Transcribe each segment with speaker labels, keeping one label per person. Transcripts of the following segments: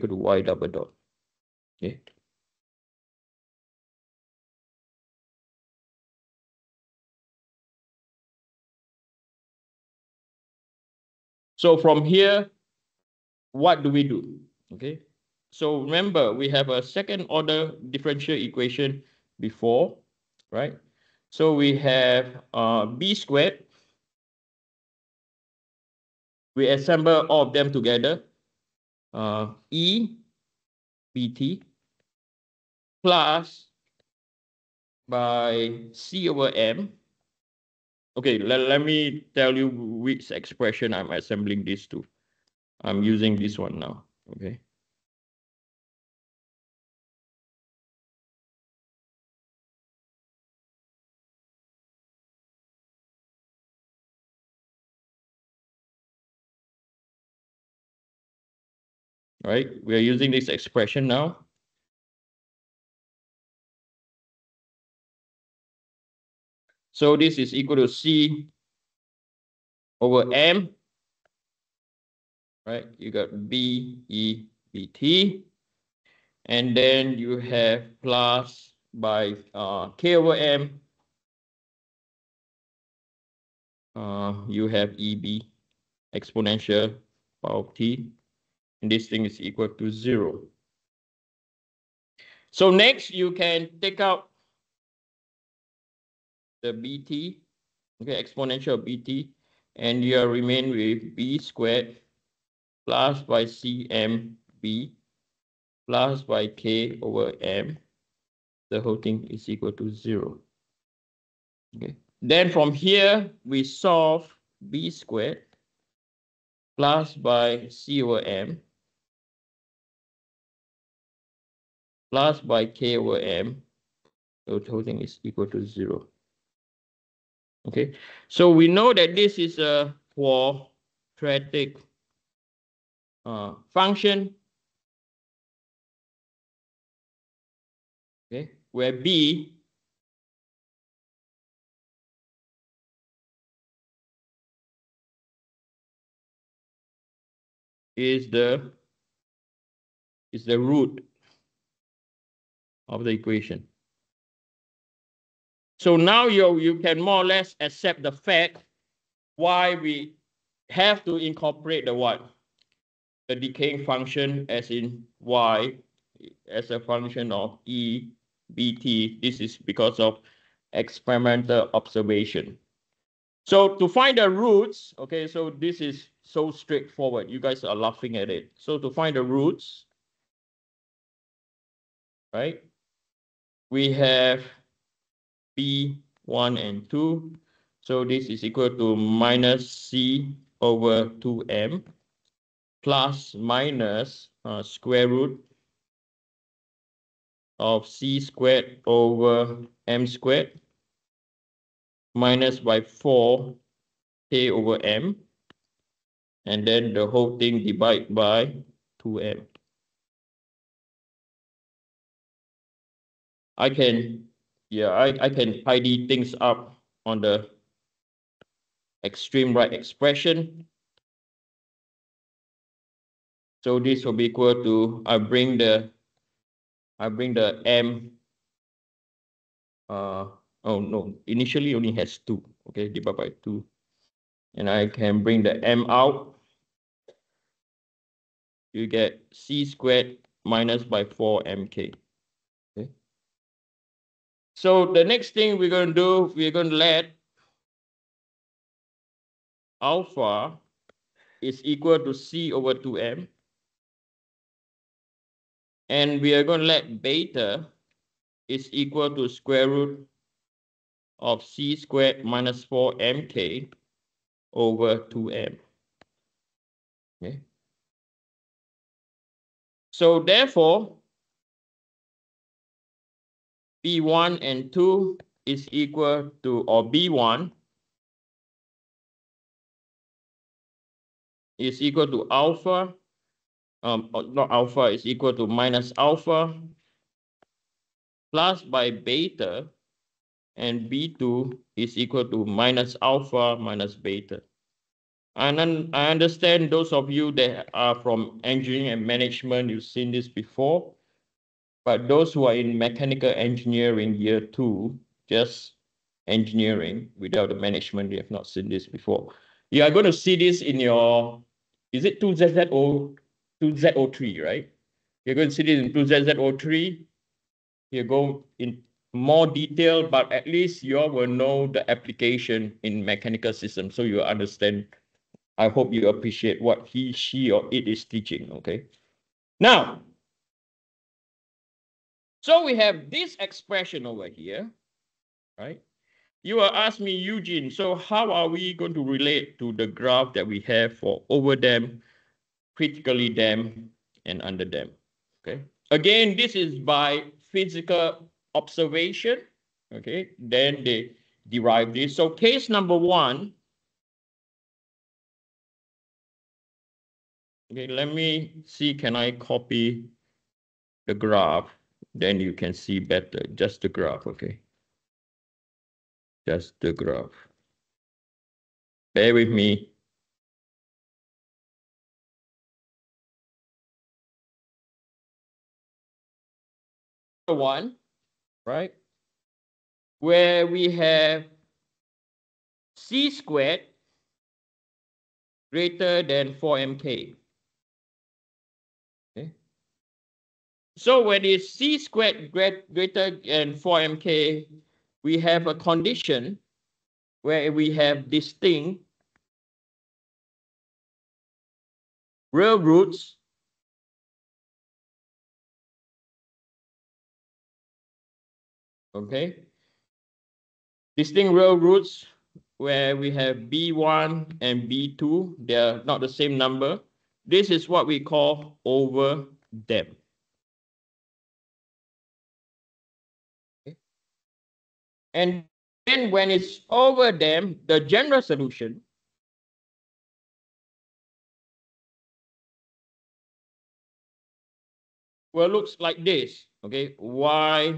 Speaker 1: equal to y double dot. Okay. So from here, what do we do? Okay. So remember, we have a second order differential equation before, right? So we have b squared. We assemble all of them together. E bt plus by c over m. Okay, let me tell you which expression I'm assembling this to. I'm using this one now. Okay. Right, we are using this expression now. So this is equal to c over m. Right, you got b e b t, and then you have plus by k over m. You have eb exponential power of t, and this thing is equal to 0. So next you can take out the bt, okay, exponential bt, and you remain with b squared plus by cmb plus by k over m. The whole thing is equal to 0. Okay. Then from here we solve b squared plus by c over m plus by k over m. The whole thing is equal to 0. Okay. So we know that this is a quadratic function. Okay, where b is the root of the equation. So now you can more or less accept the fact why we have to incorporate the what? The decaying function as in y as a function of e bt. This is because of experimental observation. So to find the roots, okay, so this is so straightforward. You guys are laughing at it. So to find the roots, right, we have b1 and 2. So this is equal to minus c over 2m plus minus square root of c squared over m squared minus by 4 k over m, and then the whole thing divided by 2m. I can tidy things up on the extreme right expression. So this will be equal to, I bring the m, oh no, initially only has 2, okay, divided by 2. And I can bring the m out. You get c squared minus by 4mk. Okay. So the next thing we're going to do, we're going to let alpha is equal to c over 2m. And we are going to let beta is equal to square root of c squared minus 4mk over 2m. Okay. So therefore, b1 and 2 is equal to, or b1 is equal to alpha, not alpha, is equal to minus alpha plus by beta, and b2 is equal to minus alpha minus beta. And then I understand those of you that are from engineering and management, you've seen this before. But those who are in mechanical engineering year 2, just engineering without the management, you have not seen this before. You are going to see this in your, is it 2ZO3, right? You're going to see this in 2ZO3. You go in more detail, but at least you all will know the application in mechanical systems, so you understand. I hope you appreciate what he, she, or it is teaching, okay? Now, so we have this expression over here, right? You will ask me, Eugene, so how are we going to relate to the graph that we have for overdam, critically dammed, and underdam? Okay. Again, this is by physical observation. Okay. Then they derive this. So case number 1. Okay, let me see, can I copy the graph? Then you can see better, just the graph, okay? Just the graph. Bear with me. One, right? Where we have c squared greater than 4mk. Okay. So when it's c squared greater than 4mk, we have a condition where we have distinct real roots okay? Distinct real roots where we have B1 and B2, they are not the same number. This is what we call overdam. Okay. And then when it's overdam, the general solution will look like this, okay? Y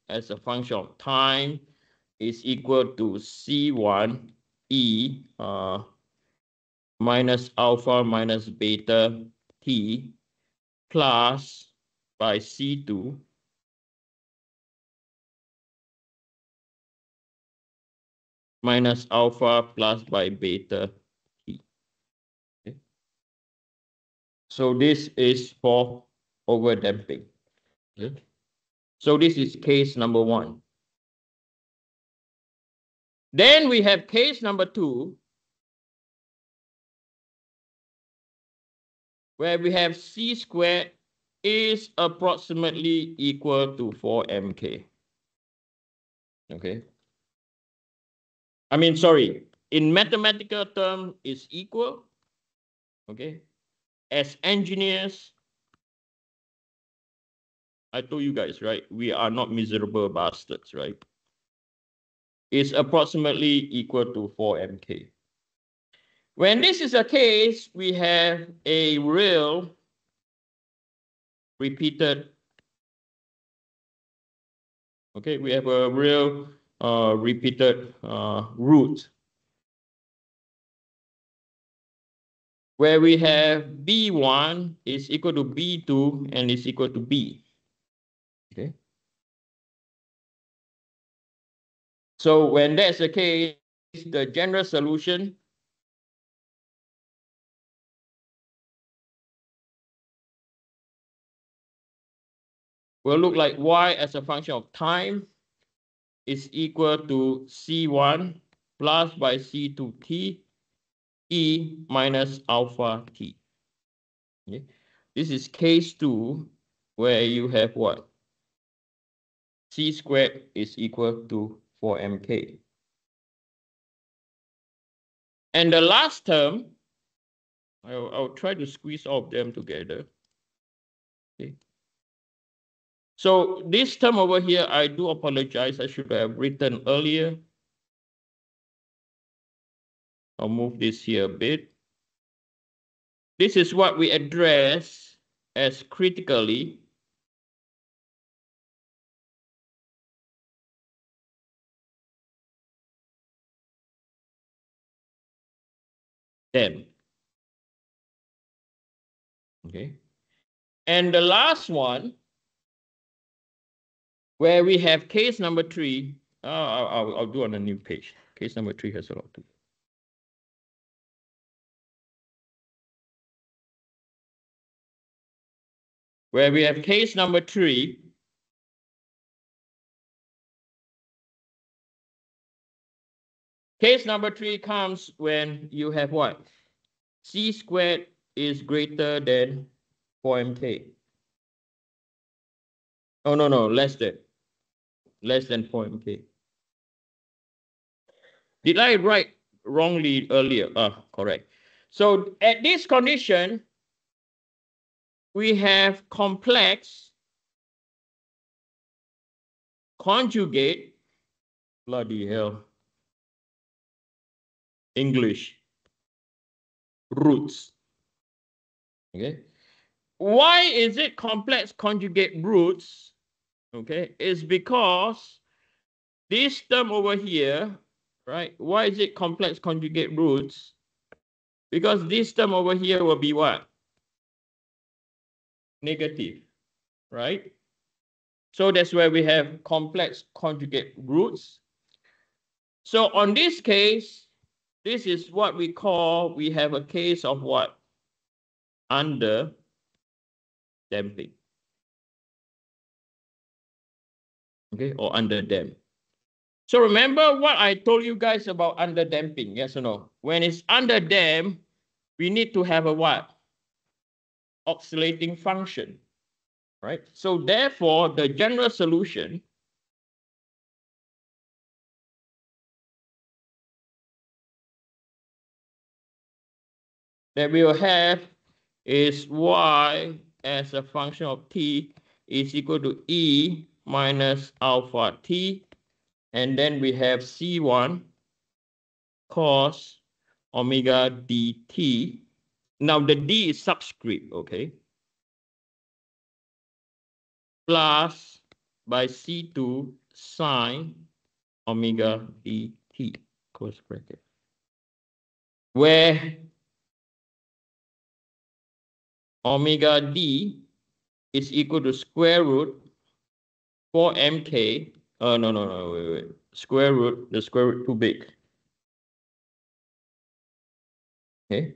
Speaker 1: as a function of time is equal to C1 E minus alpha minus beta T plus by C2 minus alpha plus by beta T. Okay. So this is for overdamping. Okay. So this is case number 1. Then we have case number 2, where we have c squared is approximately equal to 4mk. Okay. I mean, sorry, in mathematical term is equal. Okay. As engineers, I told you guys, right? We are not miserable bastards, right? Is approximately equal to 4mk. When this is the case, we have a real repeated, okay, we have a real repeated root where we have B1 is equal to B2 and is equal to B. Okay. So when that's the case, the general solution will look like Y as a function of time is equal to C1 plus by C2T E minus alpha T. Okay. This is case 2 where you have what? C squared is equal to 4mk. And the last term, I'll try to squeeze all of them together. Okay. So this term over here, I do apologize. I should have written earlier. I'll move this here a bit. This is what we address as critically them. Okay. And the last one, where we have case number 3, I'll do on a new page. Case number 3 has a lot to. Where we have case number 3, case number 3 comes when you have what? C squared is greater than 4mk. Oh, no, less than 4mk. Did I write wrongly earlier? Correct. So at this condition, we have complex conjugate, bloody hell, English, roots. Okay. Why is it complex conjugate roots? Okay, it's because this term over here, right? Why is it complex conjugate roots? Because this term over here will be what? Negative, right? So that's where we have complex conjugate roots. So on this case, this is what we call, we have a case of what? Under damping. Okay, or under damp. So remember what I told you guys about under damping, yes or no? When it's under damp, we need to have a what? Oscillating function, right? So therefore, the general solution that we will have is y as a function of t is equal to e minus alpha t, and then we have c1 cos omega dt. Now the d is subscript, okay? Plus by c2 sine omega dt, close bracket, where omega d is equal to square root 4mk. No, wait. Square root, the square root too big. Okay,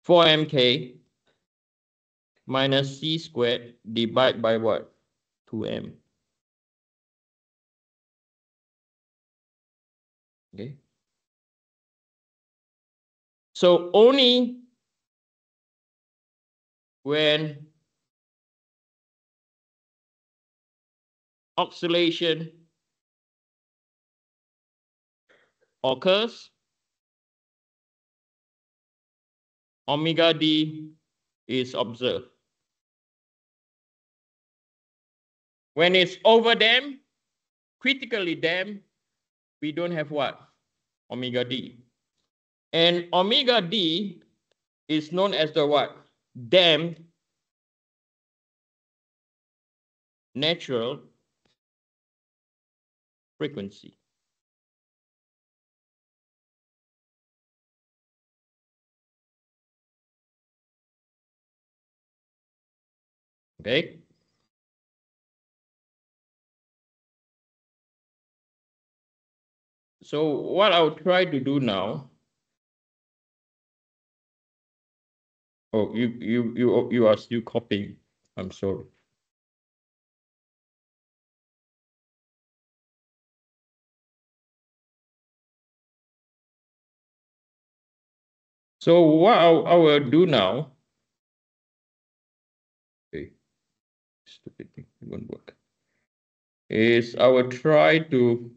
Speaker 1: 4mk minus c squared divided by what? 2m. Okay. So only when oscillation occurs, omega d is observed. When it's over damped, critically damped, we don't have what? Omega d. And omega d is known as the what? Damped natural frequency. Okay. So what I'll try to do now. Oh, you are still copying. I'm sorry. So what I will do now. Okay, stupid thing, it won't work. Is I will try to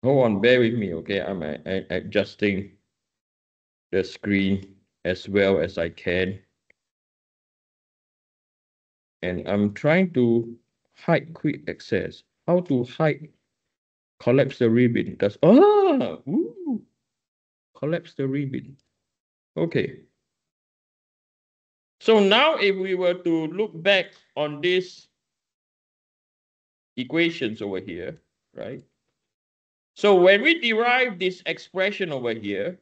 Speaker 1: hold on, bear with me, okay? I'm adjusting the screen as well as I can. And I'm trying to hide quick access. How to hide collapse the ribbon? Collapse the ribbon. Okay. So now if we were to look back on this equations over here, right? So when we derive this expression over here,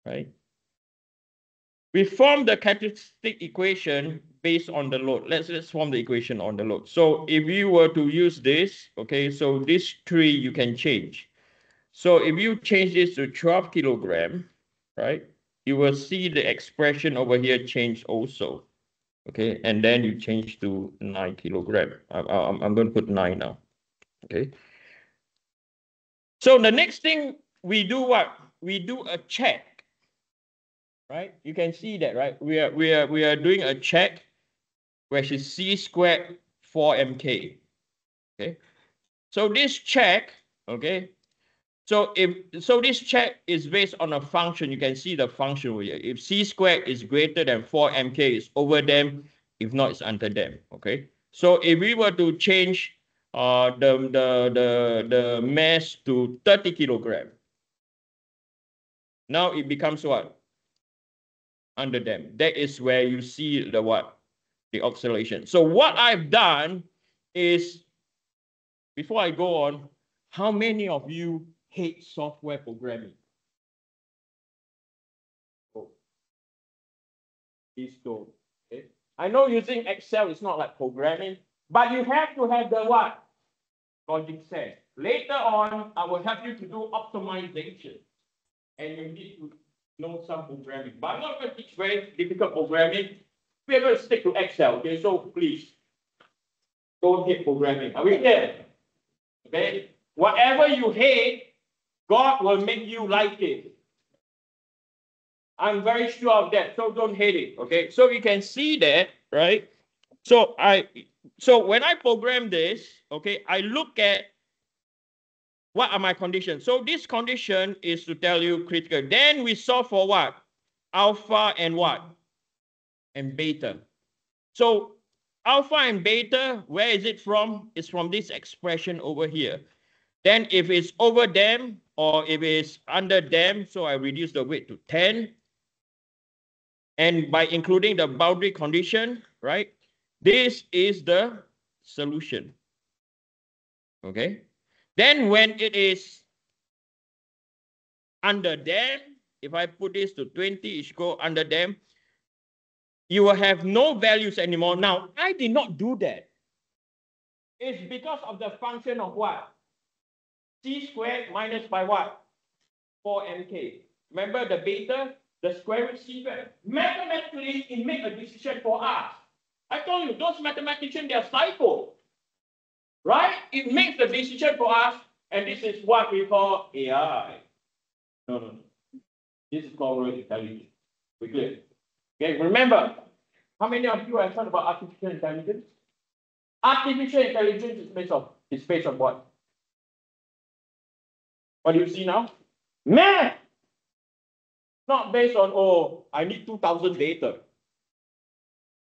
Speaker 1: right, we form the characteristic equation based on the load. Let's form the equation on the load. So if you were to use this, okay, so this 3 you can change. So if you change this to 12 kilogram, right, you will see the expression over here change also. Okay, and then you change to 9 kilogram. I'm going to put 9 now. Okay. So the next thing we do what? We do a check, right? You can see that, right? We are doing a check, which is c squared 4mk. Okay. So this check, okay. So this check is based on a function. You can see the function over here. If c squared is greater than 4mk, it's over them. If not, it's under them. Okay. So if we were to change the mass to 30 kilogram, now it becomes what? Under them. That is where you see the what? The oscillation. So what I've done is, before I go on, how many of you hate software programming? Oh, please don't. Okay. I know using Excel is not like programming, but you have to have the what? Logic set. Later on, I will help you to do optimization. And you need to know some programming. But I'm not going to teach very difficult programming. We're going to stick to Excel. Okay, so please don't hate programming. Are we clear? Okay. Whatever you hate, God will make you like it. I'm very sure of that. So don't hate it. Okay. So you can see that, right? So when I program this, okay, I look at what are my conditions. So this condition is to tell you critical. Then we solve for what? Alpha and what? And beta. So alpha and beta, where is it from? It's from this expression over here. Then if it's over them or if it's under them, so I reduce the weight to 10. And by including the boundary condition, right? This is the solution. Okay. Then when it is under them, if I put this to 20, it should go under them. You will have no values anymore. Now, I did not do that. It's because of the function of what? C squared minus by what? 4mk. Remember the beta, the square root C squared. Mathematically, it makes a decision for us. I told you, those mathematicians, they are psycho. Right? It makes the decision for us, and this is what we call AI. No. This is called real intelligence. We clear? Okay, remember, how many of you have heard about artificial intelligence? Artificial intelligence is based on what? What do you see now? Math! Not based on, oh, I need 2,000 data.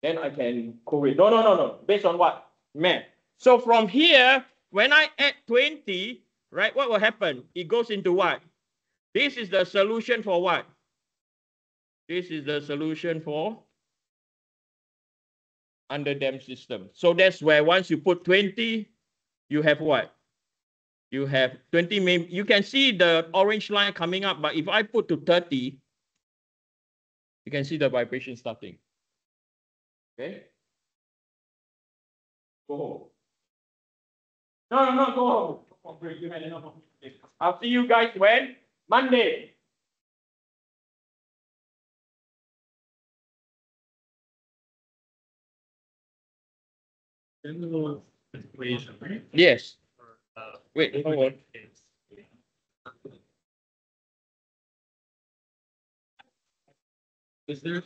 Speaker 1: Then I can correlate. No. Based on what? Math. So from here, when I add 20, right, what will happen? It goes into what? This is the solution for what? This is the solution for under dam system. So that's where once you put 20, you have what? You have 20. You can see the orange line coming up, but if I put to 30, you can see the vibration starting. Okay? Go home. No, go home. I'll see you guys when? Monday. Yes. Wait, hold on. Is there